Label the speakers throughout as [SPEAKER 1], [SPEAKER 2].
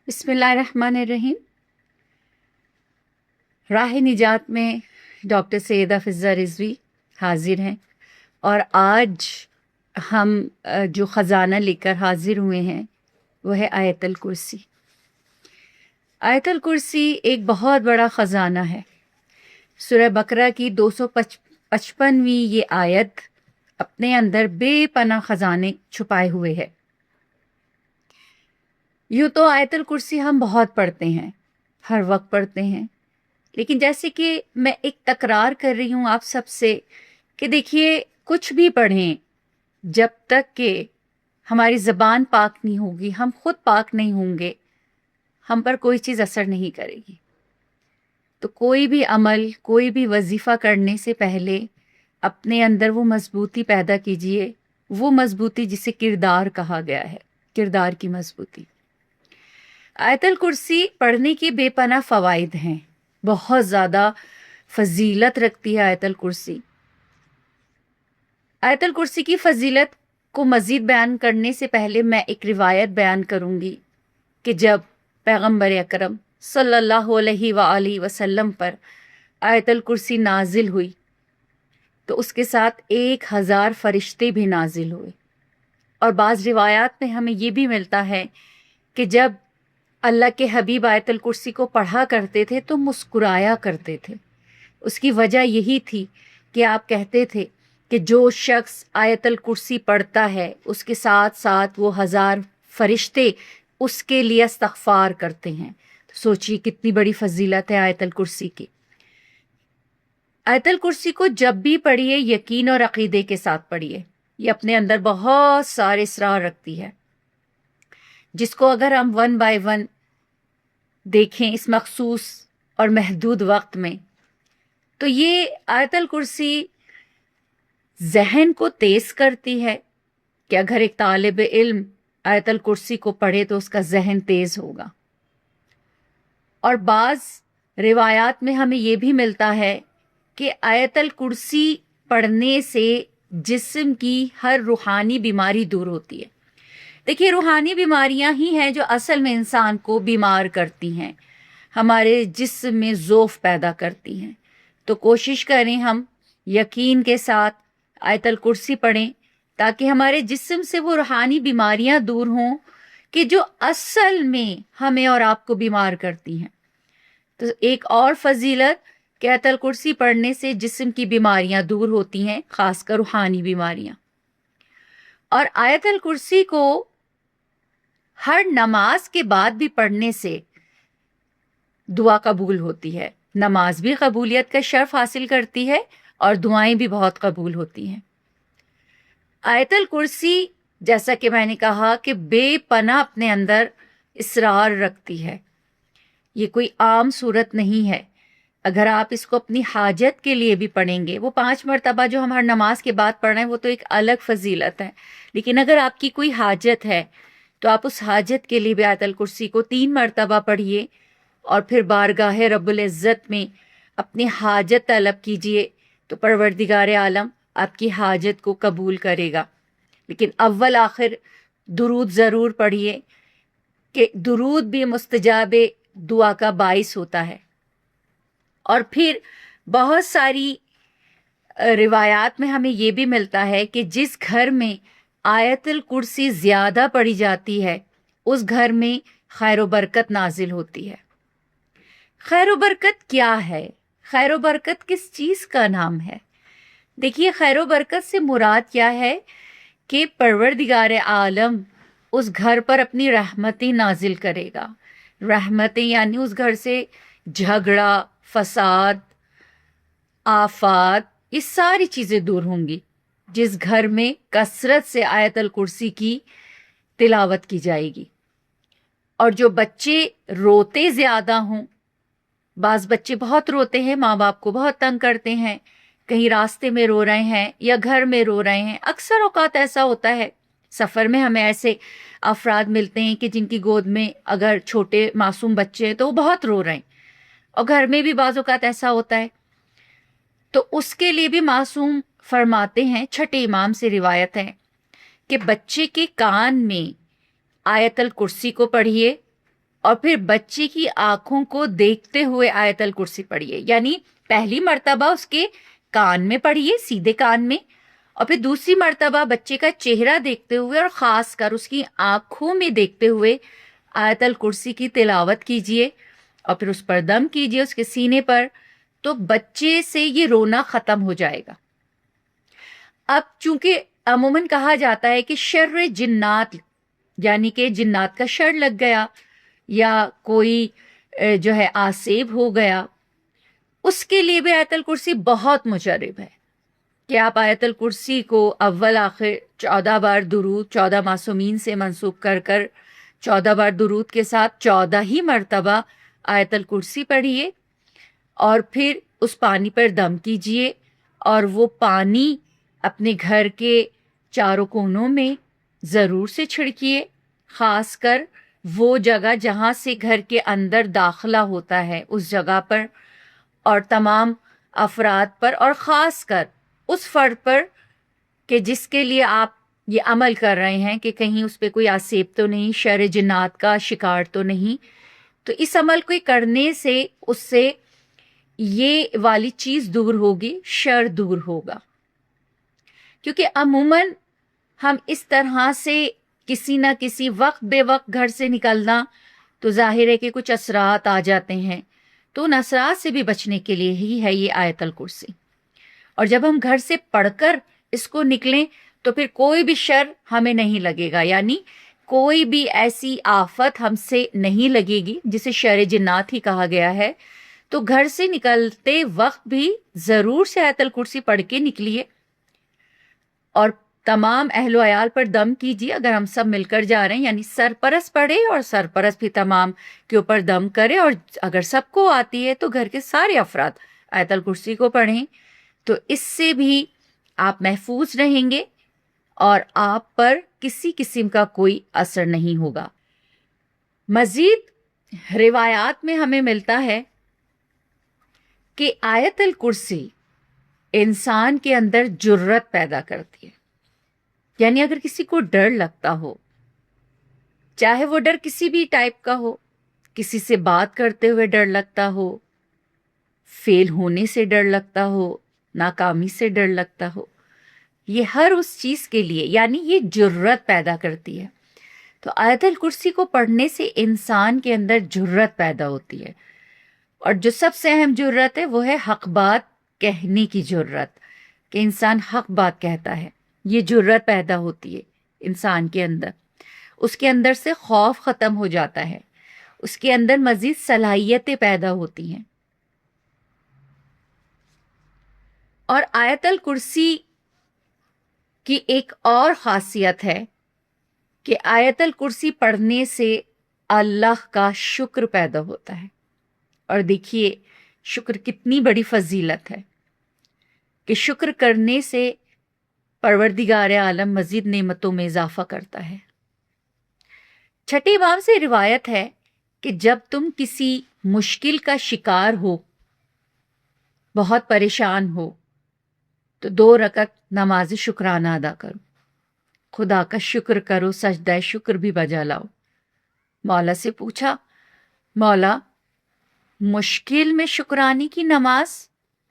[SPEAKER 1] बिस्मिल्लाहिर्रहमानिर्रहीम। राह निजात में डॉक्टर सैयदा फ़िज़्ज़ा रिज़वी हाज़िर हैं और आज हम जो ख़ज़ाना लेकर हाज़िर हुए हैं वो है आयतुल कुर्सी। आयतुल कुर्सी एक बहुत बड़ा ख़ज़ाना है। सूरह बकरा की 255वीं ये आयत अपने अंदर बेपनाह ख़ज़ाने छुपाए हुए है। यूँ तो आयतुल कुर्सी हम बहुत पढ़ते हैं, हर वक्त पढ़ते हैं, लेकिन जैसे कि मैं एक तकरार कर रही हूँ आप सबसे कि देखिए कुछ भी पढ़ें, जब तक कि हमारी ज़बान पाक नहीं होगी, हम खुद पाक नहीं होंगे, हम पर कोई चीज़ असर नहीं करेगी। तो कोई भी अमल, कोई भी वजीफ़ा करने से पहले अपने अंदर वो मजबूती पैदा कीजिए, वो मजबूती जिसे किरदार कहा गया है, किरदार की मजबूती। आयतुल कुर्सी पढ़ने के बेपनाह फ़वाइद हैं, बहुत ज़्यादा फजीलत रखती है आयतुल कुर्सी। आयतुल कुर्सी की फजीलत को मज़ीद बयान करने से पहले मैं एक रिवायत बयान करूँगी कि जब पैगम्बर अकरम सल्लल्लाहु अलैहि वसल्लम पर आयतुल कुर्सी नाजिल हुई तो उसके साथ 1000 फरिश्ते भी नाजिल हुए। और बाज़ रिवायात में हमें ये भी मिलता है कि जब अल्लाह के हबीब आयतुल कुर्सी को पढ़ा करते थे तो मुस्कुराया करते थे। उसकी वजह यही थी कि आप कहते थे कि जो शख्स आयतुल कुर्सी पढ़ता है उसके साथ साथ वो 1000 फरिश्ते उसके लिए इस्तग़फ़ार करते हैं। तो सोचिए कितनी बड़ी फजीलत है आयतुल कुर्सी की। आयतुल कुर्सी को जब भी पढ़िए यकीन और अक़ीदे के साथ पढ़िए। ये अपने अंदर बहुत सारे इसरार रखती है, जिसको अगर हम वन बाय वन देखें इस मखसूस और महदूद वक्त में, तो ये आयतुल कुर्सी ज़हन को तेज़ करती है कि अगर एक तालिब इल्म आयतुल कुर्सी को पढ़े तो उसका ज़हन तेज़ होगा। और बाज़ रिवायात में हमें ये भी मिलता है कि आयतुल कुर्सी पढ़ने से जिस्म की हर रूहानी बीमारी दूर होती है। देखिए, रूहानी बीमारियां ही हैं जो असल में इंसान को बीमार करती हैं, हमारे जिस्म में ज़ौफ़ पैदा करती हैं। तो कोशिश करें हम यकीन के साथ आयतुल कुर्सी पढ़ें ताकि हमारे जिस्म से वो रूहानी बीमारियां दूर हों कि जो असल में हमें और आपको बीमार करती हैं। तो एक और फजीलत कि आयतुल कुर्सी पढ़ने से जिस्म की बीमारियां दूर होती हैं, खासकर रूहानी बीमारियां। और आयतुल कुर्सी को हर नमाज के बाद भी पढ़ने से दुआ कबूल होती है। नमाज भी कबूलियत का शर्फ हासिल करती है और दुआएं भी बहुत कबूल होती हैं। आयतुल कुर्सी, जैसा कि मैंने कहा, कि बेपनाह अपने अंदर इसरार रखती है। ये कोई आम सूरत नहीं है। अगर आप इसको अपनी हाजत के लिए भी पढ़ेंगे, वो 5 मरतबा जो हम हर नमाज के बाद पढ़ रहे हैं वो तो एक अलग फजीलत है, लेकिन अगर आपकी कोई हाजत है तो आप उस हाजत के लिए भी आयतुल कुर्सी को 3 मरतबा पढ़िए और फिर बारगाह रब्बुल इज़्ज़त में अपनी हाजत तलब कीजिए, तो परवरदिगार आलम आपकी हाजत को कबूल करेगा। लेकिन अव्वल आखिर दुरूद ज़रूर पढ़िए कि दुरूद भी मुस्तजाब दुआ का बाइस होता है। और फिर बहुत सारी रिवायात में हमें ये भी मिलता है कि जिस घर में आयतुल कुर्सी ज़्यादा पढ़ी जाती है उस घर में खैर व बरकत नाजिल होती है। खैर व बरकत क्या है? खैर व बरकत किस चीज़ का नाम है? देखिए, खैर व बरकत से मुराद क्या है कि परवरदिगार आलम उस घर पर अपनी रहमतें नाजिल करेगा। रहमतें यानी उस घर से झगड़ा, फसाद, आफात, ये सारी चीज़ें दूर होंगी जिस घर में कसरत से आयतुल कुर्सी की तिलावत की जाएगी। और जो बच्चे रोते ज़्यादा हों, बाज़ बच्चे बहुत रोते हैं, माँ बाप को बहुत तंग करते हैं, कहीं रास्ते में रो रहे हैं या घर में रो रहे हैं। अक्सर औक़ात ऐसा होता है, सफ़र में हमें ऐसे अफराद मिलते हैं कि जिनकी गोद में अगर छोटे मासूम बच्चे हैं तो वो बहुत रो रहे हैं, और घर में भी बाज़ औक़ात ऐसा होता है। तो उसके लिए भी मासूम फरमाते हैं, छठे इमाम से रिवायत है कि बच्चे के कान में आयतुल कुर्सी को पढ़िए اور پھر بچے کی آنکھوں کو دیکھتے ہوئے آیت الکرسی پڑھیے. یعنی پہلی مرتبہ اس کے کان میں پڑھیے، سیدھے کان میں، اور پھر دوسری مرتبہ بچے کا چہرہ دیکھتے ہوئے اور خاص کر اس کی آنکھوں میں دیکھتے ہوئے آیت الکرسی کی تلاوت کیجیے، اور پھر اس پر دم کیجیے اس کے سینے پر. تو بچے سے یہ رونا ختم ہو جائے گا. اب چونکہ عموماً کہا جاتا ہے کہ شر جنات، یعنی کہ جنات کا شر لگ گیا یا کوئی جو ہے آسیب ہو گیا، اس کے لیے بھی آیت الکرسی بہت مجرب ہے کہ آپ آیت الکرسی کو اول آخر 14 بار درود 14 معصومین سے منسوب کر کر 14 بار درود کے ساتھ 14 ہی مرتبہ آیت الکرسی پڑھیے، اور پھر اس پانی پر دم کیجیے، اور وہ پانی اپنے گھر کے چاروں کونوں میں ضرور سے چھڑکیے، خاص کر وہ جگہ جہاں سے گھر کے اندر داخلہ ہوتا ہے اس جگہ پر، اور تمام افراد پر، اور خاص کر اس فرد پر کہ جس کے لیے آپ یہ عمل کر رہے ہیں کہ کہیں اس پہ کوئی آسیب تو نہیں، شر جنات کا شکار تو نہیں. تو اس عمل کو کرنے سے اس سے یہ والی چیز دور ہوگی، شر دور ہوگا. کیونکہ عموماً ہم اس طرح سے کسی نہ کسی وقت بے وقت گھر سے نکلنا تو ظاہر ہے کہ کچھ اثرات آ جاتے ہیں، تو ان اثرات سے بھی بچنے کے لیے ہی ہے یہ آیت الکرسی. اور جب ہم گھر سے پڑھ کر اس کو نکلیں تو پھر کوئی بھی شر ہمیں نہیں لگے گا، یعنی کوئی بھی ایسی آفت ہم سے نہیں لگے گی جسے شر جنات ہی کہا گیا ہے. تو گھر سے نکلتے وقت بھی ضرور سے آیت الکرسی پڑھ کے نکلیے، اور تمام اہل و عیال پر دم کیجیے. اگر ہم سب مل کر جا رہے ہیں یعنی سرپرست پڑھے اور سرپرست بھی تمام کے اوپر دم کرے، اور اگر سب کو آتی ہے تو گھر کے سارے افراد آیت الکرسی کو پڑھیں. تو اس سے بھی آپ محفوظ رہیں گے اور آپ پر کسی قسم کا کوئی اثر نہیں ہوگا. مزید روایات میں ہمیں ملتا ہے کہ آیت الکرسی انسان کے اندر جرت پیدا کرتی ہے. یعنی اگر کسی کو ڈر لگتا ہو، چاہے وہ ڈر کسی بھی ٹائپ کا ہو، کسی سے بات کرتے ہوئے ڈر لگتا ہو، فیل ہونے سے ڈر لگتا ہو، ناکامی سے ڈر لگتا ہو، یہ ہر اس چیز کے لیے یعنی یہ جرت پیدا کرتی ہے. تو آیت الکرسی کو پڑھنے سے انسان کے اندر جرت پیدا ہوتی ہے، اور جو سب سے اہم جرت ہے وہ ہے حق بات کہنے کی جرت، کہ انسان حق بات کہتا ہے. یہ جرت پیدا ہوتی ہے انسان کے اندر، اس کے اندر سے خوف ختم ہو جاتا ہے، اس کے اندر مزید صلاحیتیں پیدا ہوتی ہیں. اور آیت الکرسی کی ایک اور خاصیت ہے کہ آیت الکرسی پڑھنے سے اللہ کا شکر پیدا ہوتا ہے. اور دیکھیے شکر کتنی بڑی فضیلت ہے کہ شکر کرنے سے پروردگار عالم مزید نعمتوں میں اضافہ کرتا ہے. چھٹے امام سے روایت ہے کہ جب تم کسی مشکل کا شکار ہو، بہت پریشان ہو، تو 2 رکعت نماز شکرانہ ادا کرو، خدا کا شکر کرو، سجدہ شکر بھی بجا لاؤ. مولا سے پوچھا، مولا مشکل میں شکرانے کی نماز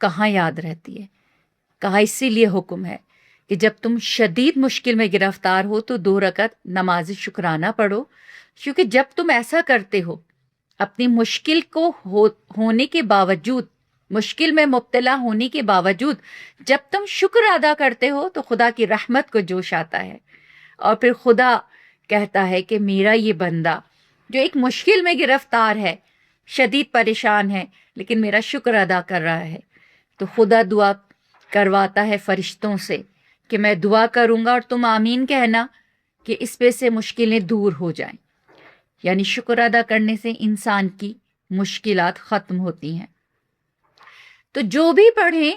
[SPEAKER 1] کہاں یاد رہتی ہے؟ کہا اسی لیے حکم ہے کہ جب تم شدید مشکل میں گرفتار ہو تو 2 رکعت نماز شکرانہ پڑھو، کیونکہ جب تم ایسا کرتے ہو اپنی مشکل کو ہونے کے باوجود، مشکل میں مبتلا ہونے کے باوجود جب تم شکر ادا کرتے ہو تو خدا کی رحمت کو جوش آتا ہے، اور پھر خدا کہتا ہے کہ میرا یہ بندہ جو ایک مشکل میں گرفتار ہے، شدید پریشان ہے، لیکن میرا شکر ادا کر رہا ہے. تو خدا دعا کرواتا ہے فرشتوں سے کہ میں دعا کروں گا اور تم آمین کہنا کہ اس پہ سے مشکلیں دور ہو جائیں. یعنی شکر ادا کرنے سے انسان کی مشکلات ختم ہوتی ہیں. تو جو بھی پڑھیں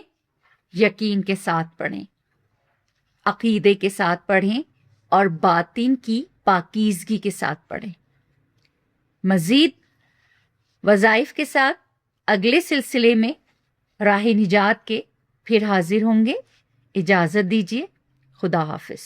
[SPEAKER 1] یقین کے ساتھ پڑھیں، عقیدے کے ساتھ پڑھیں، اور باطن کی پاکیزگی کے ساتھ پڑھیں. مزید وظائف کے ساتھ اگلے سلسلے میں راہ نجات کے پھر حاضر ہوں گے. اجازت دیجیے، خدا حافظ.